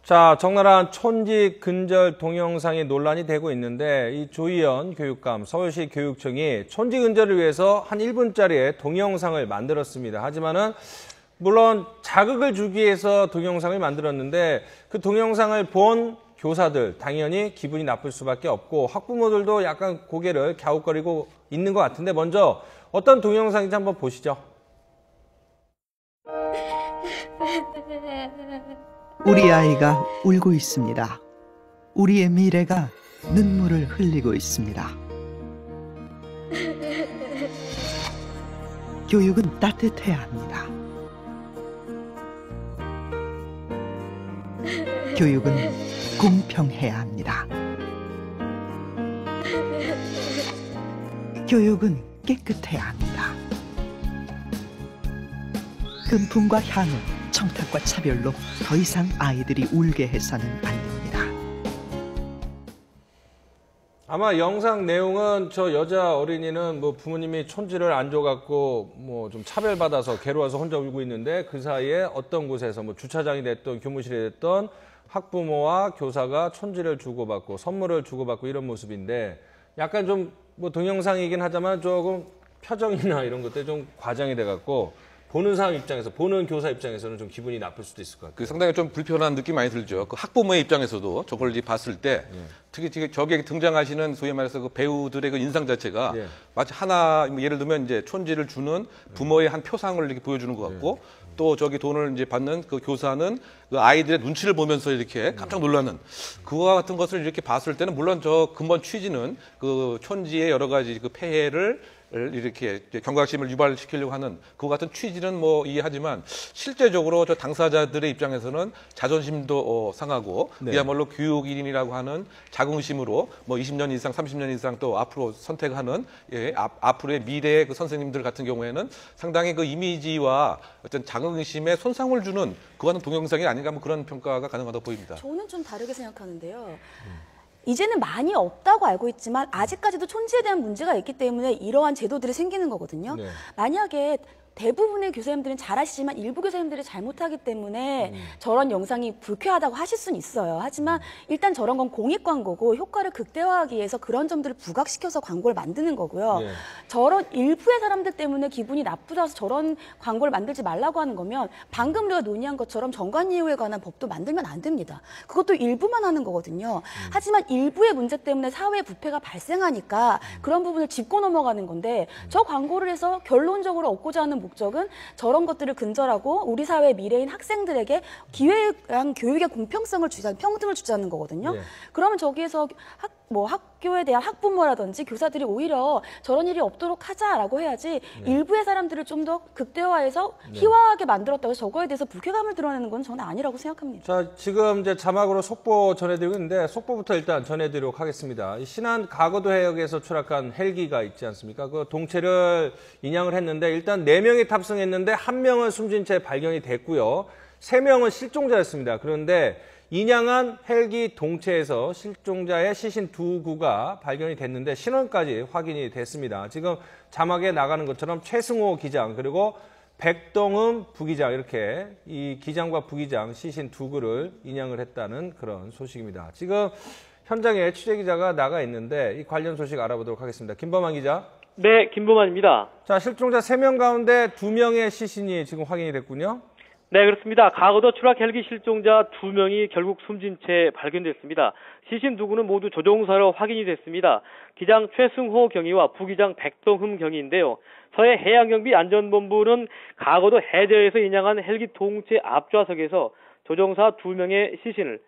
자, 적나라한 촌지 근절 동영상이 논란이 되고 있는데 이 조희연 교육감, 서울시 교육청이 촌지 근절을 위해서 한 1분짜리의 동영상을 만들었습니다. 하지만은 물론 자극을 주기 위해서 동영상을 만들었는데 그 동영상을 본 교사들 당연히 기분이 나쁠 수밖에 없고 학부모들도 약간 고개를 갸웃거리고 있는 것 같은데 먼저 어떤 동영상인지 한번 보시죠. 우리 아이가 울고 있습니다. 우리의 미래가 눈물을 흘리고 있습니다. 교육은 따뜻해야 합니다. 교육은 공평해야 합니다. 교육은 깨끗해야 합니다. 금품과 향후, 청탁과 차별로 더 이상 아이들이 울게 해서는 안 됩니다. 아마 영상 내용은 저 여자 어린이는 뭐 부모님이 촌지를 안 줘갖고 뭐 좀 차별받아서 괴로워서 혼자 울고 있는데 그 사이에 어떤 곳에서 뭐 주차장이 됐던 교무실이 됐던 학부모와 교사가 촌지를 주고받고 선물을 주고받고 이런 모습인데 약간 좀 뭐 동영상이긴 하지만 조금 표정이나 이런 것들이 좀 과장이 돼갖고 보는 사람 입장에서, 보는 교사 입장에서는 좀 기분이 나쁠 수도 있을 것 같아요. 상당히 좀 불편한 느낌 많이 들죠. 그 학부모의 입장에서도 저걸 봤을 때 특히 저기에 등장하시는 소위 말해서 그 배우들의 그 인상 자체가 마치 하나 예를 들면 이제 촌지를 주는 부모의 한 표상을 이렇게 보여주는 것 같고 또 저기 돈을 이제 받는 그 교사는 그 아이들의 눈치를 보면서 이렇게 깜짝 놀라는 그와 같은 것을 이렇게 봤을 때는 물론 저 근본 취지는 그 촌지의 여러 가지 그 폐해를 이렇게 경각심을 유발시키려고 하는 그 같은 취지는 뭐 이해하지만 실제적으로 저 당사자들의 입장에서는 자존심도 상하고 그야말로 교육인이라고 하는 자긍심으로 뭐 20년 이상, 30년 이상 또 앞으로 선택하는 앞으로의 미래의 그 선생님들 같은 경우에는 상당히 그 이미지와 어떤 자긍심에 손상을 주는 그 같은 동영상이 아닌가 뭐 그런 평가가 가능하다고 보입니다. 저는 좀 다르게 생각하는데요. 이제는 많이 없다고 알고 있지만 아직까지도 촌지에 대한 문제가 있기 때문에 이러한 제도들이 생기는 거거든요. 만약에 대부분의 교사님들은 잘 아시지만 일부 교사님들이 잘못하기 때문에 저런 영상이 불쾌하다고 하실 수는 있어요. 하지만 일단 저런 건 공익 광고고 효과를 극대화하기 위해서 그런 점들을 부각시켜서 광고를 만드는 거고요. 저런 일부의 사람들 때문에 기분이 나쁘다서 저런 광고를 만들지 말라고 하는 거면 방금 우리가 논의한 것처럼 정관예우에 관한 법도 만들면 안 됩니다. 그것도 일부만 하는 거거든요. 하지만 일부의 문제 때문에 사회의 부패가 발생하니까 그런 부분을 짚고 넘어가는 건데 저 광고를 해서 결론적으로 얻고자 하는 목적은 저런 것들을 근절하고 우리 사회의 미래인 학생들에게 기회랑 교육의 공평성을 주자는 평등을 주자는 거거든요. 그러면 저기에서 학교에 대한 학부모라든지 교사들이 오히려 저런 일이 없도록 하자라고 해야지 일부의 사람들을 좀 더 극대화해서 희화하게 만들었다고 해서 저거에 대해서 불쾌감을 드러내는 건 저는 아니라고 생각합니다. 자, 지금 이제 자막으로 속보 전해드리고 있는데 속보부터 일단 전해드리도록 하겠습니다. 이 신안 가거도 해역에서 추락한 헬기가 있지 않습니까? 그 동체를 인양을 했는데 일단 4명이 탑승했는데 1명은 숨진 채 발견이 됐고요. 3명은 실종자였습니다. 그런데 인양한 헬기 동체에서 실종자의 시신 2구가 발견이 됐는데 신원까지 확인이 됐습니다. 지금 자막에 나가는 것처럼 최승호 기장 그리고 백동음 부기장 이렇게 이 기장과 부기장 시신 2구를 인양을 했다는 그런 소식입니다. 지금 현장에 취재기자가 나가 있는데 이 관련 소식 알아보도록 하겠습니다. 김범한 기자. 네, 김범한입니다. 자, 실종자 3명 가운데 2명의 시신이 지금 확인이 됐군요. 네, 그렇습니다. 가거도 추락 헬기 실종자 2명이 결국 숨진 채 발견됐습니다. 시신 2구는 모두 조종사로 확인이 됐습니다. 기장 최승호 경위와 부기장 백동흠 경위인데요. 서해 해양경비안전본부는 가거도 해저에서 인양한 헬기 동체 앞좌석에서 조종사 2명의 시신을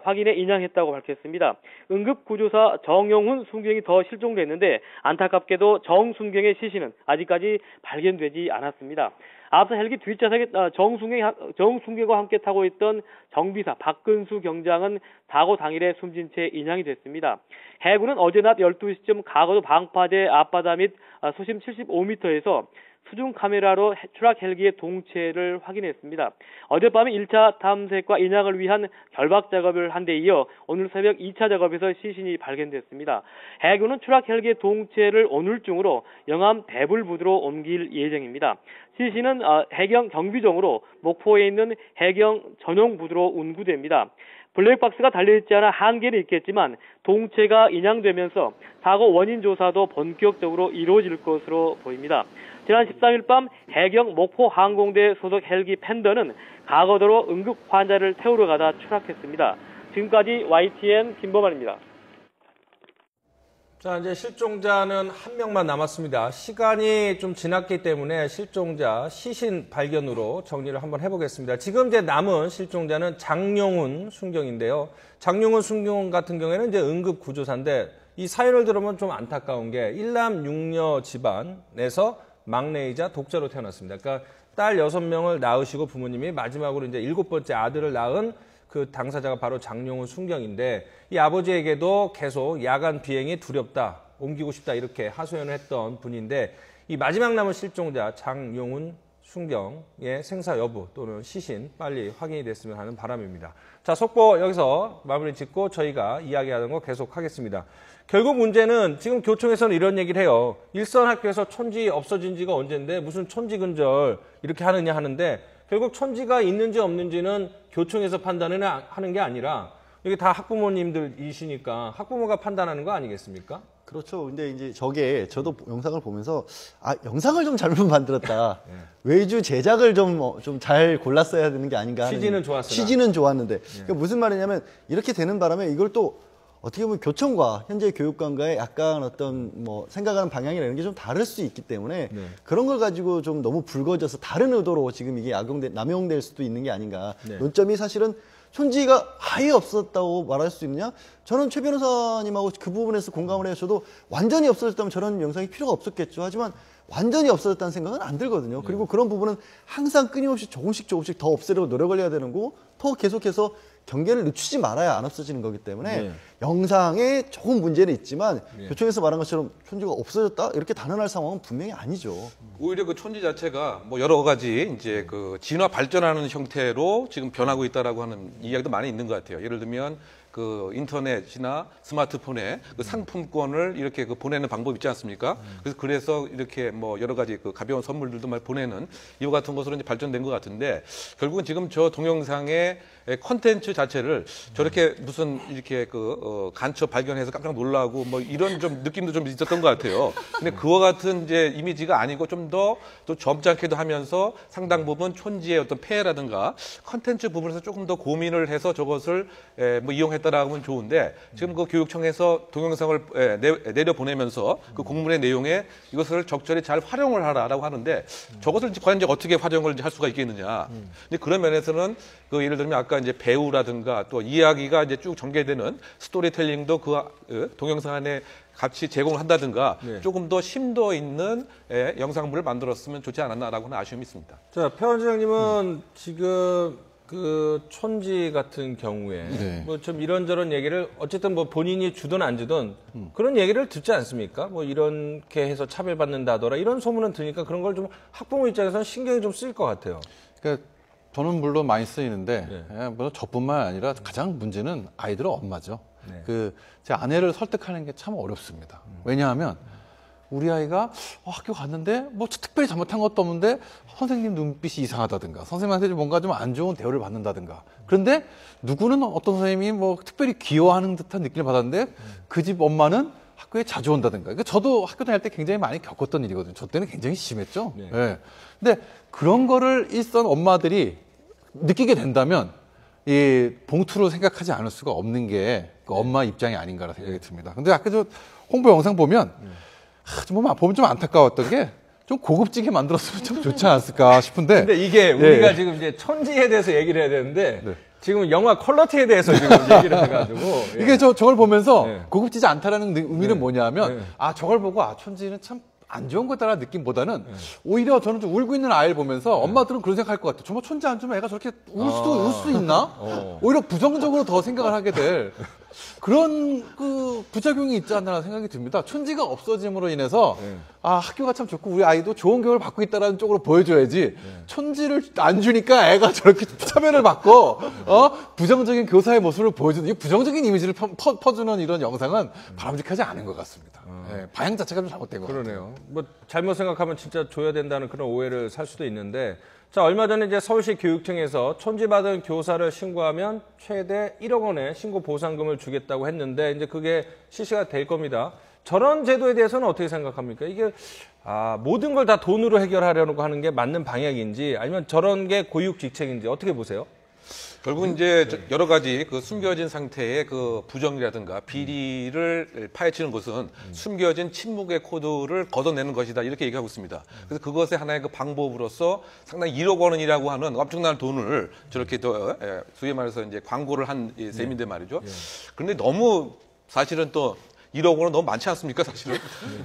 확인에 인양했다고 밝혔습니다. 응급구조사 정용훈 순경이 더 실종됐는데 안타깝게도 정순경의 시신은 아직까지 발견되지 않았습니다. 앞서 헬기 뒷좌석에 정순경과 함께 타고 있던 정비사 박근수 경장은 사고 당일에 숨진 채 인양이 됐습니다. 해군은 어제 낮 12시쯤 가거도 방파제 앞바다 및 수심 75m에서 수중 카메라로 추락 헬기의 동체를 확인했습니다. 어젯밤에 1차 탐색과 인양을 위한 결박 작업을 한 데 이어 오늘 새벽 2차 작업에서 시신이 발견됐습니다. 해군은 추락 헬기의 동체를 오늘 중으로 영암 대불부두로 옮길 예정입니다. 시신은 해경 경비정으로 목포에 있는 해경 전용부두로 운구됩니다. 블랙박스가 달려있지 않아 한계는 있겠지만 동체가 인양되면서 사고 원인 조사도 본격적으로 이루어질 것으로 보입니다. 지난 13일 밤 해경 목포 항공대 소속 헬기 팬더는 가거도로 응급 환자를 태우러 가다 추락했습니다. 지금까지 YTN 김범환입니다. 자, 이제 실종자는 한 명만 남았습니다. 시간이 좀 지났기 때문에 실종자 시신 발견으로 정리를 한번 해보겠습니다. 지금 이제 남은 실종자는 장용훈 순경인데요. 장용훈 순경 같은 경우에는 이제 응급구조사인데 이 사연을 들으면 좀 안타까운 게 일남 육녀 집안에서 막내이자 독자로 태어났습니다. 그러니까 딸 6명을 낳으시고 부모님이 마지막으로 이제 7번째 아들을 낳은 그 당사자가 바로 장용훈 순경인데 이 아버지에게도 계속 야간 비행이 두렵다, 옮기고 싶다 이렇게 하소연을 했던 분인데 이 마지막 남은 실종자 장용훈 순경의 생사 여부 또는 시신 빨리 확인이 됐으면 하는 바람입니다. 자, 속보 여기서 마무리 짓고 저희가 이야기하는 거 계속하겠습니다. 결국 문제는 지금 교총에서는 이런 얘기를 해요. 일선 학교에서 촌지 없어진 지가 언젠데 무슨 촌지 근절 이렇게 하느냐 하는데 결국 촌지가 있는지 없는지는 교총에서 판단을 하는 게 아니라 이게 다 학부모님들이시니까 학부모가 판단하는 거 아니겠습니까? 그렇죠. 근데 이제 저도 영상을 보면서 영상을 좀 잘못 만들었다. 외주 제작을 좀 잘 골랐어야 되는 게 아닌가 하는. 취지는 좋았으나. 취지는 좋았는데. 그러니까 무슨 말이냐면 이렇게 되는 바람에 이걸 또 어떻게 보면 교총과 현재 교육관과의 약간 어떤 생각하는 방향이라는 게 좀 다를 수 있기 때문에 그런 걸 가지고 좀 너무 붉어져서 다른 의도로 지금 이게 남용될 수도 있는 게 아닌가. 논점이 사실은 촌지가 아예 없었다고 말할 수 있느냐? 저는 최 변호사님하고 그 부분에서 공감을 해요. 저도 완전히 없어졌다면 저런 영상이 필요가 없었겠죠. 하지만 완전히 없어졌다는 생각은 안 들거든요. 그리고 그런 부분은 항상 끊임없이 조금씩 더 없애려고 노력을 해야 되는 거고 더 계속해서 경계를 늦추지 말아야 안 없어지는 거기 때문에 영상에 조금 문제는 있지만 교총에서 말한 것처럼 촌지가 없어졌다 이렇게 단언할 상황은 분명히 아니죠. 오히려 그 촌지 자체가 여러 가지 이제 그 진화 발전하는 형태로 지금 변하고 있다라고 하는 이야기도 많이 있는 것 같아요. 예를 들면 그 인터넷이나 스마트폰에 그 상품권을 이렇게 그 보내는 방법 있지 않습니까? 그래서 이렇게 여러 가지 그 가벼운 선물들도 막 보내는 이와 같은 것으로 이제 발전된 것 같은데 결국은 지금 저 동영상의 컨텐츠 자체를 저렇게 무슨 이렇게 간첩 발견해서 깜짝 놀라고 이런 좀 느낌도 좀 있었던 것 같아요. 근데 그와 같은 이제 이미지가 아니고 좀 더 또 점잖게도 하면서 상당 부분 촌지의 어떤 폐해라든가 컨텐츠 부분에서 조금 더 고민을 해서 저것을 이용했다라고 하면 좋은데 지금 그 교육청에서 동영상을 내려 보내면서 그 공문의 내용에 이것을 적절히 잘 활용을 하라라고 하는데 저것을 과연 이제 어떻게 활용을 할 수가 있겠느냐. 근데 그런 면에서는 그 예를 들면 아까 이제 배우라든가 또 이야기가 이제 쭉 전개되는 스토리텔링도 그 동영상 안에 같이 제공을 한다든가 조금 더 심도 있는 영상물을 만들었으면 좋지 않았나라고 하는 아쉬움이 있습니다. 자, 표원장님은 지금 그 촌지 같은 경우에 좀 이런저런 얘기를 어쨌든 본인이 주든 안 주든 그런 얘기를 듣지 않습니까? 이렇게 해서 차별받는다더라 이런 소문은 들으니까 그런 걸 좀 학부모 입장에서는 신경이 좀 쓰일 것 같아요. 그러니까 저는 물론 많이 쓰이는데 물론 저뿐만 아니라 가장 문제는 아이들의 엄마죠. 제 아내를 설득하는 게 참 어렵습니다. 왜냐하면 우리 아이가 학교 갔는데 특별히 잘못한 것도 없는데 선생님 눈빛이 이상하다든가 선생님한테 뭔가 좀 안 좋은 대우를 받는다든가 그런데 누구는 어떤 선생님이 특별히 귀여워하는 듯한 느낌을 받았는데 그 집 엄마는 학교에 자주 온다든가. 그러니까 저도 학교 다닐 때 굉장히 많이 겪었던 일이거든요. 저 때는 굉장히 심했죠. 근데 그런 거를 일선 엄마들이 느끼게 된다면 이 봉투로 생각하지 않을 수가 없는 게 그 엄마 입장이 아닌가라는 생각이 듭니다. 근데 아까 저 홍보 영상 보면 보면 좀 안타까웠던 게 좀 고급지게 만들었으면 참 좋지 않았을까 싶은데. 근데 이게 우리가 지금 이제 촌지에 대해서 얘기를 해야 되는데 지금 영화 퀄러티에 대해서 지금 얘기를 해가지고 이게 저걸 보면서 고급지지 않다라는 의미는 뭐냐면 저걸 보고 촌지는 참 안 좋은 거다라는 느낌보다는 오히려 저는 좀 울고 있는 아이를 보면서 엄마들은 그런 생각할 것 같아요. 정말 촌지 안 주면 애가 저렇게 울 수 있나? 오히려 부정적으로 더 생각을 하게 될 그런 그 부작용이 있지 않나라는 생각이 듭니다. 촌지가 없어짐으로 인해서 학교가 참 좋고 우리 아이도 좋은 교육을 받고 있다라는 쪽으로 보여줘야지 촌지를 안 주니까 애가 저렇게 차별을 받고 부정적인 교사의 모습을 보여주는 이 부정적인 이미지를 퍼주는 이런 영상은 바람직하지 않은 것 같습니다. 방향 자체가 좀 잘못된 것 같아요. 잘못 생각하면 진짜 줘야 된다는 그런 오해를 살 수도 있는데 자, 얼마 전에 이제 서울시 교육청에서 촌지받은 교사를 신고하면 최대 1억 원의 신고 보상금을 주겠다고 했는데 이제 그게 실시가 될 겁니다. 저런 제도에 대해서는 어떻게 생각합니까? 이게 모든 걸 다 돈으로 해결하려고 하는 게 맞는 방향인지 아니면 저런 게 고육직책인지 어떻게 보세요? 결국은 이제 여러 가지 그 숨겨진 상태의 그 부정이라든가 비리를 파헤치는 것은 숨겨진 침묵의 코드를 걷어내는 것이다. 이렇게 얘기하고 있습니다. 그래서 그것의 하나의 그 방법으로서 상당히 1억 원이라고 하는 엄청난 돈을 저렇게 소위 말해서 이제 광고를 한 셈인데 말이죠. 그런데 너무 사실은 또 1억 원은 너무 많지 않습니까, 사실은?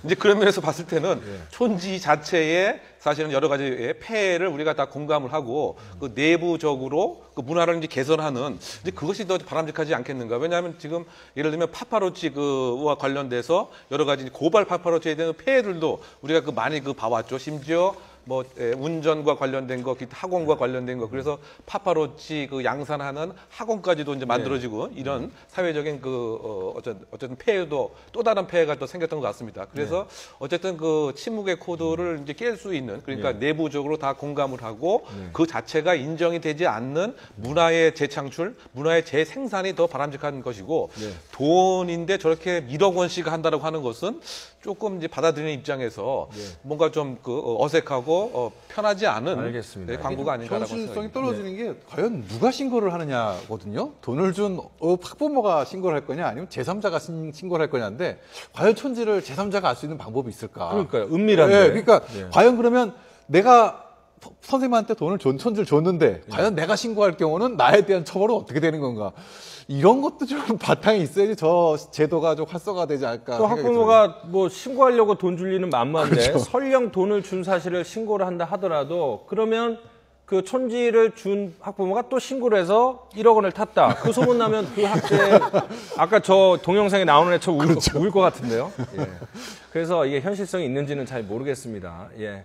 이제 그런 면에서 봤을 때는 촌지 자체에 사실은 여러 가지의 폐해를 우리가 다 공감을 하고 그 내부적으로 그 문화를 이제 개선하는 이제 그것이 더 바람직하지 않겠는가. 왜냐하면 지금 예를 들면 파파로치 그와 관련돼서 여러 가지 고발 파파로치에 대한 폐해들도 우리가 그 많이 그 봐왔죠. 심지어 뭐 운전과 관련된 거, 기타 학원과 관련된 거, 그래서 파파로치 그 양산하는 학원까지도 이제 만들어지고 이런 사회적인 그 어쨌든 폐해도 또 다른 폐해가 또 생겼던 것 같습니다. 그래서 어쨌든 그 침묵의 코드를 이제 깰 수 있는 그러니까 내부적으로 다 공감을 하고 그 자체가 인정이 되지 않는 문화의 재창출, 문화의 재생산이 더 바람직한 것이고 돈인데 저렇게 1억 원씩 한다라고 하는 것은 조금 이제 받아들이는 입장에서 뭔가 좀 그 어색하고 편하지 않은 알겠습니다. 광고가 아닌가라고 현실성이 생각합니다. 떨어지는 게 과연 누가 신고를 하느냐거든요. 돈을 준 학부모가 신고를 할 거냐 아니면 제3자가 신고를 할 거냐인데 과연 촌지를 제3자가 알 수 있는 방법이 있을까? 그러니까요. 은밀한데. 네, 그러니까 과연 그러면 내가 선생님한테 촌지를 줬는데 과연 내가 신고할 경우는 나에 대한 처벌은 어떻게 되는 건가? 이런 것도 좀 바탕에 있어야지 저 제도가 좀 활성화되지 않을까. 또 생각이 학부모가 뭐 신고하려고 돈 줄 리는 만만데 그렇죠. 설령 돈을 준 사실을 신고를 한다 하더라도 그러면 그 촌지를 준 학부모가 또 신고를 해서 1억 원을 탔다. 그 소문 나면 그 학생 아까 저 동영상에 나오는 애처럼 울 것 같은데요. 예. 그래서 이게 현실성이 있는지는 잘 모르겠습니다. 예.